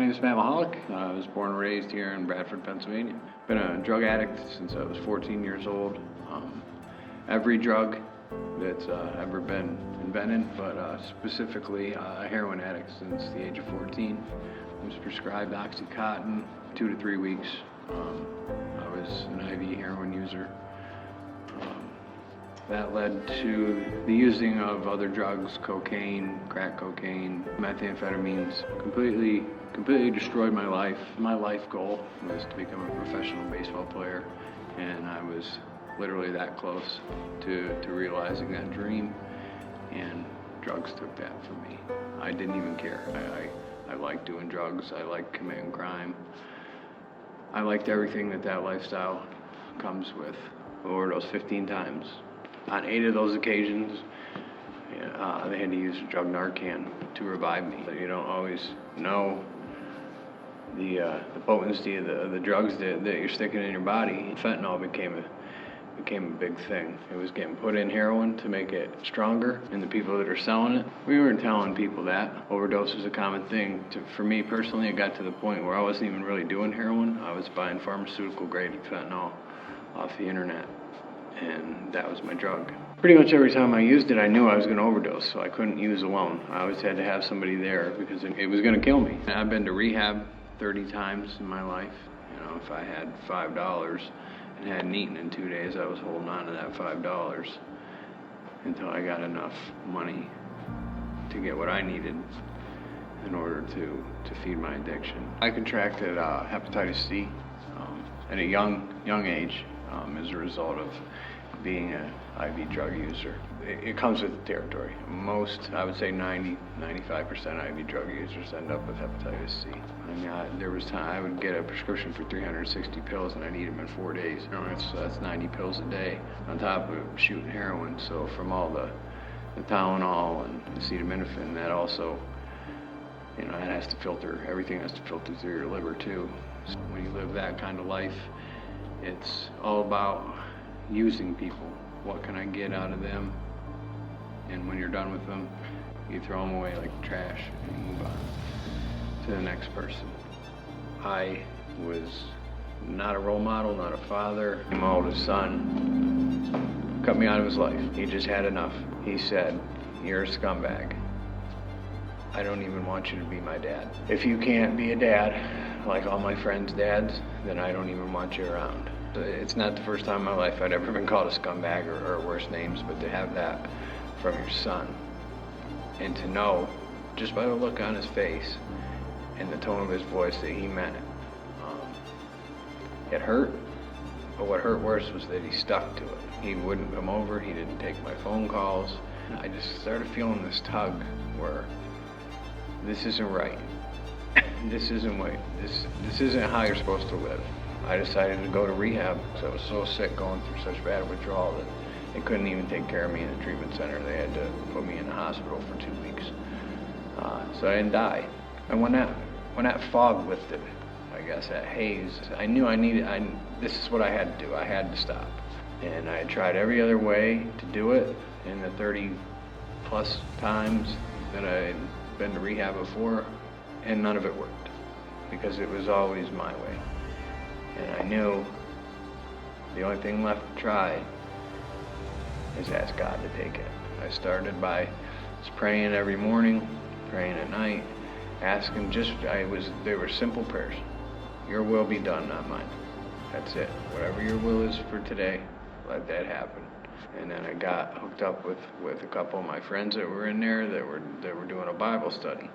name is Maholic. I was born and raised here in Bradford, Pennsylvania. Been a drug addict since I was 14 years old. Every drug that's ever been invented, but specifically a heroin addict since the age of 14. I was prescribed Oxycontin 2 to 3 weeks. I was an IV heroin user. That led to the using of other drugs, cocaine, crack cocaine, methamphetamines. Completely destroyed my life. My life goal was to become a professional baseball player, and I was literally that close to realizing that dream, and drugs took that from me. I didn't even care. I liked doing drugs. I liked committing crime. I liked everything that lifestyle comes with. I overdosed 15 times. On 8 of those occasions, they had to use drug Narcan to revive me. You don't always know the potency of the drugs that you're sticking in your body. Fentanyl became a big thing. It was getting put in heroin to make it stronger, and the people that are selling it, we weren't telling people that. Overdose is a common thing. For me personally, it got to the point where I wasn't even really doing heroin. I was buying pharmaceutical-grade fentanyl off the internet, and that was my drug. Pretty much every time I used it, I knew I was going to overdose, so I couldn't use alone. I always had to have somebody there because it was going to kill me. I've been to rehab 30 times in my life. If I had $5 and hadn't eaten in 2 days, I was holding on to that $5 until I got enough money to get what I needed in order to feed my addiction. I contracted hepatitis C at a young age as a result of being an IV drug user. It comes with the territory. Most, I would say 95% IV drug users end up with hepatitis C. There was time I would get a prescription for 360 pills and I'd eat them in 4 days. That's 90 pills a day on top of shooting heroin. So from all the Tylenol and acetaminophen, that also, it has to filter, everything has to filter through your liver too. So when you live that kind of life, it's all about using people. What can I get out of them? And when you're done with them, you throw them away like trash and move on to the next person. I was not a role model, not a father. My oldest son cut me out of his life. He just had enough. He said, "You're a scumbag. I don't even want you to be my dad. If you can't be a dad like all my friends' dads, then I don't even want you around." It's not the first time in my life I'd ever been called a scumbag or worse names, but to have that from your son and to know just by the look on his face and the tone of his voice that he meant it. It hurt, but what hurt worse was that he stuck to it. He wouldn't come over, he didn't take my phone calls. I just started feeling this tug where this isn't right. This isn't how you're supposed to live. I decided to go to rehab because I was so sick going through such bad withdrawal that they couldn't even take care of me in the treatment center. They had to put me in the hospital for 2 weeks. So I didn't die. And when that fog lifted, I guess, that haze, I knew this is what I had to do. I had to stop. And I tried every other way to do it in the 30 plus times that I had been to rehab before, and none of it worked because it was always my way. And I knew the only thing left to try is ask God to take it. I started by just praying every morning, praying at night, asking they were simple prayers. Your will be done, not mine. That's it. Whatever your will is for today, let that happen. And then I got hooked up with a couple of my friends that were in there that were doing a Bible study.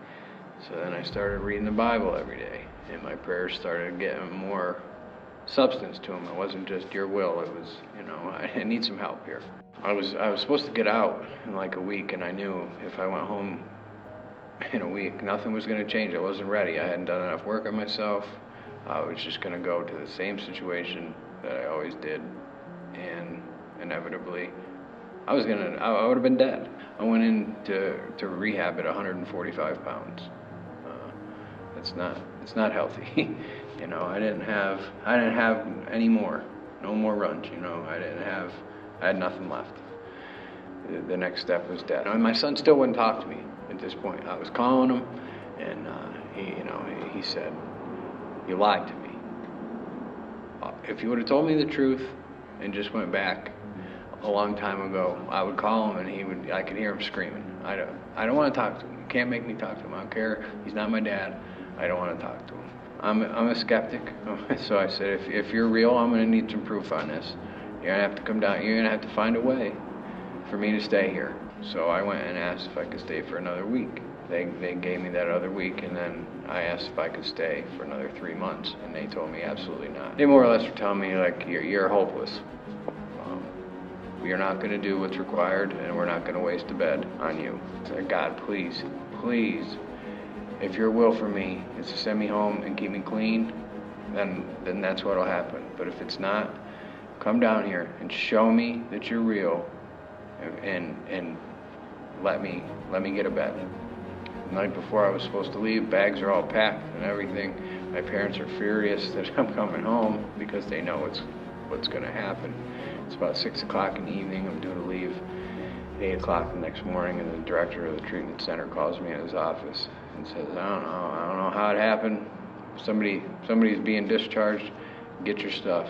So then I started reading the Bible every day, and my prayers started getting more substance to them. It wasn't just your will. It was, I need some help here. I was supposed to get out in like a week, and I knew if I went home in a week, nothing was going to change. I wasn't ready. I hadn't done enough work on myself. I was just going to go to the same situation that I always did, and inevitably, I would have been dead. I went into rehab at 145 pounds. It's not healthy. I didn't have any more, no more runs. I had nothing left. The next step was death. And my son still wouldn't talk to me at this point. I was calling him, and he said, "You lied to me. If you would have told me the truth and just went back a long time ago, I would call him and I could hear him screaming. I don't want to talk to him. You can't make me talk to him. I don't care. He's not my dad. I don't want to talk to him. I'm a skeptic." So I said, if you're real, I'm going to need some proof on this. You're going to have to come down. You're going to have to find a way for me to stay here. So I went and asked if I could stay for another week. They gave me that other week, and then I asked if I could stay for another 3 months, and they told me absolutely not. They more or less were telling me, like, you're hopeless. You're not going to do what's required, and we're not going to waste a bed on you. I said, "God, please, if your will for me is to send me home and keep me clean, then that's what'll happen. But if it's not, come down here and show me that you're real, and let me get a bed." The night before I was supposed to leave, bags are all packed and everything. My parents are furious that I'm coming home because they know what's going to happen. It's about 6 o'clock in the evening. I'm due to leave at 8 o'clock the next morning, and the director of the treatment center calls me in his office and says, I don't know how it happened. Somebody's being discharged. Get your stuff,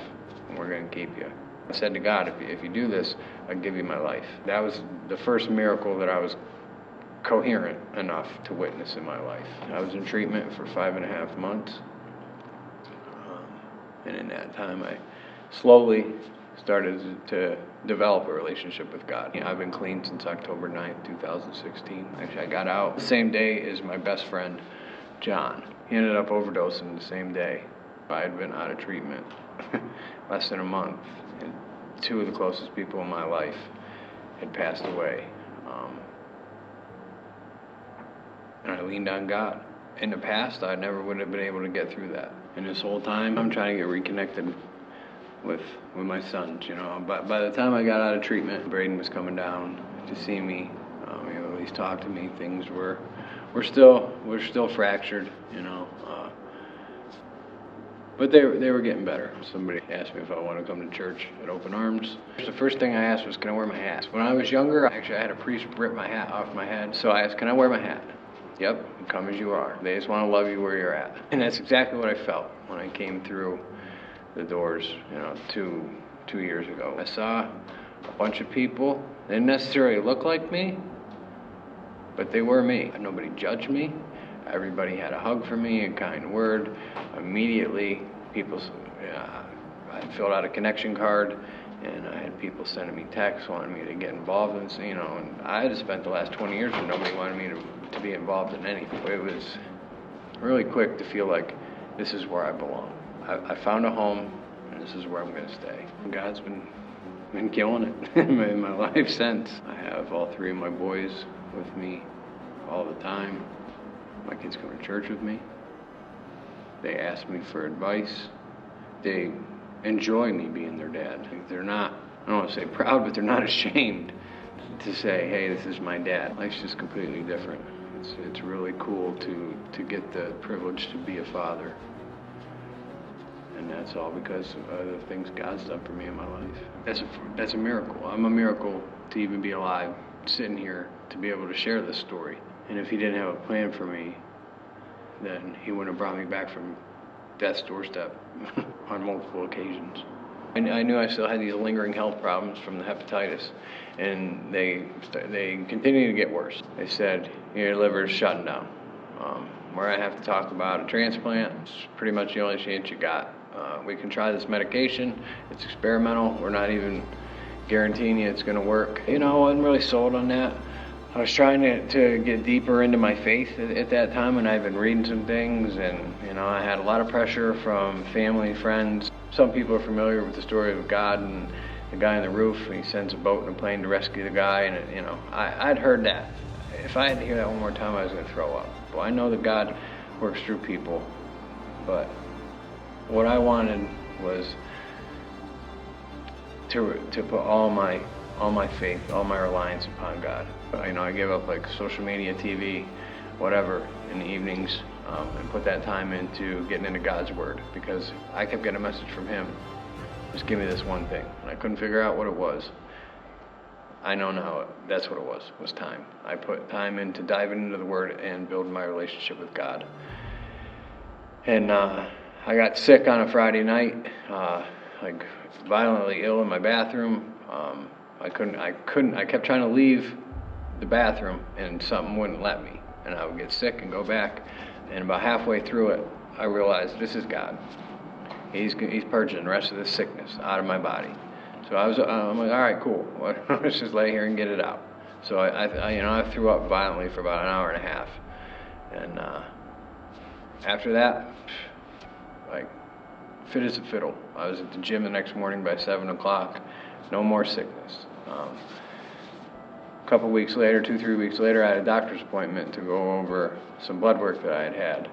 and we're going to keep you. I said to God, if you do this, I'll give you my life. That was the first miracle that I was coherent enough to witness in my life. I was in treatment for 5.5 months, and in that time I slowly started to develop a relationship with God. I've been clean since October 9th, 2016. Actually, I got out the same day as my best friend, John. He ended up overdosing the same day. I had been out of treatment less than a month, and 2 of the closest people in my life had passed away. And I leaned on God. In the past, I never would have been able to get through that. And this whole time, I'm trying to get reconnected with my sons, But by the time I got out of treatment, Braden was coming down to see me, at least talk to me. Things we're still fractured, but they were getting better. Somebody asked me if I want to come to church at Open Arms. The first thing I asked was, can I wear my hat? When I was younger, actually, I had a priest rip my hat off my head. So I asked, can I wear my hat? Yep, come as you are. They just want to love you where you're at. And that's exactly what I felt when I came through the doors, 2 years ago. I saw a bunch of people. They didn't necessarily look like me, but they were me. Nobody judged me. Everybody had a hug for me, a kind word. Immediately, I filled out a connection card, and I had people sending me texts, wanting me to get involved in, and I had spent the last 20 years where nobody wanted me to be involved in anything. It was really quick to feel like this is where I belong. I found a home, and this is where I'm going to stay. God's been killing it in my life since. I have all 3 of my boys with me all the time. My kids come to church with me. They ask me for advice. They enjoy me being their dad. They're not, I don't want to say proud, but they're not ashamed to say, hey, this is my dad. Life's just completely different. It's really cool to get the privilege to be a father. And that's all because of the things God's done for me in my life. That's a miracle. I'm a miracle to even be alive, sitting here, to be able to share this story. And if he didn't have a plan for me, then he wouldn't have brought me back from death's doorstep on multiple occasions. And I knew I still had these lingering health problems from the hepatitis, and they continue to get worse. They said, your liver's shutting down. Where I have to talk about a transplant, it's pretty much the only chance you got. We can try this medication. It's experimental. We're not even guaranteeing you it's going to work. I wasn't really sold on that. I was trying to get deeper into my faith at that time, and I've been reading some things, and I had a lot of pressure from family, friends. Some people are familiar with the story of God and the guy on the roof, and he sends a boat and a plane to rescue the guy, and I'd heard that. If I had to hear that one more time, I was going to throw up. Well, I know that God works through people, but what I wanted was to put all my faith, all my reliance upon God. I gave up like social media, TV, whatever, in the evenings, and put that time into getting into God's Word, because I kept getting a message from Him. Just give me this one thing. And I couldn't figure out what it was. I know now that's what it was time. I put time into diving into the Word and building my relationship with God. And I got sick on a Friday night, like violently ill in my bathroom. I kept trying to leave the bathroom and something wouldn't let me. And I would get sick and go back. And about halfway through it, I realized this is God. He's purging the rest of this sickness out of my body. So I'm like, all right, cool. Let's just lay here and get it out. So I threw up violently for about an hour and a half. And after that, like, fit as a fiddle. I was at the gym the next morning by 7 o'clock. No more sickness. A couple weeks later, 2-3 weeks later, I had a doctor's appointment to go over some blood work that I had had.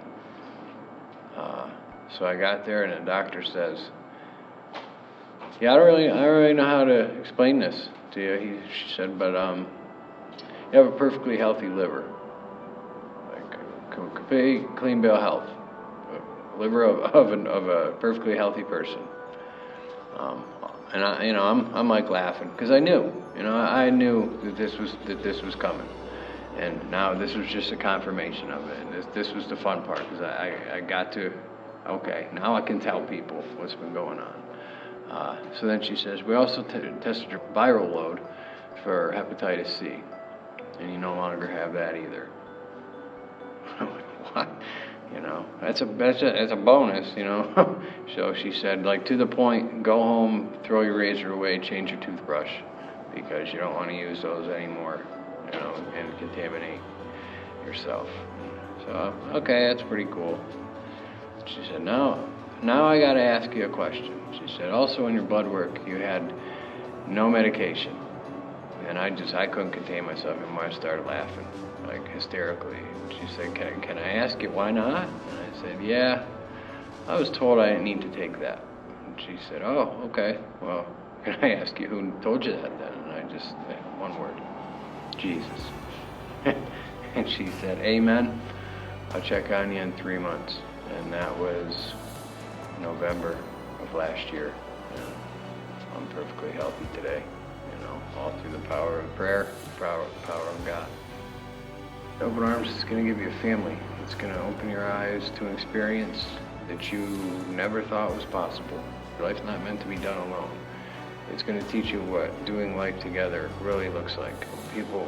So I got there, and the doctor says, "Yeah, I don't really know how to explain this to you." She said, "But you have a perfectly healthy liver, like complete clean bill of health, liver of a perfectly healthy person." And I'm like laughing because I knew that this was coming, and now this was just a confirmation of it. And this was the fun part because I got to, okay, now I can tell people what's been going on. So then she says, "We also tested your viral load for hepatitis C, and you no longer have that either." I'm like, what? That's a bonus, So she said, like, to the point, go home, throw your razor away, change your toothbrush, because you don't want to use those anymore, and contaminate yourself. So, okay, that's pretty cool. She said, now I got to ask you a question. She said, also in your blood work, you had no medication. And I couldn't contain myself anymore. I started laughing, like hysterically. She said, can I ask you why not? And I said, yeah, I was told I didn't need to take that. And she said, oh, okay, well, can I ask you who told you that then? And I just said one word, Jesus. And she said, amen, I'll check on you in 3 months. And that was November of last year. And I'm perfectly healthy today. All through the power of prayer, power of God. Open Arms is going to give you a family. It's going to open your eyes to an experience that you never thought was possible. Your life's not meant to be done alone. It's going to teach you what doing life together really looks like. People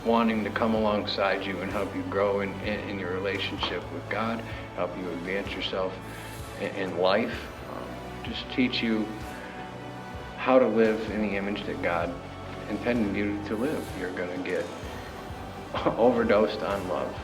wanting to come alongside you and help you grow in your relationship with God, help you advance yourself in life, just teach you how to live in the image that God intended you to live. You're going to get overdosed on love.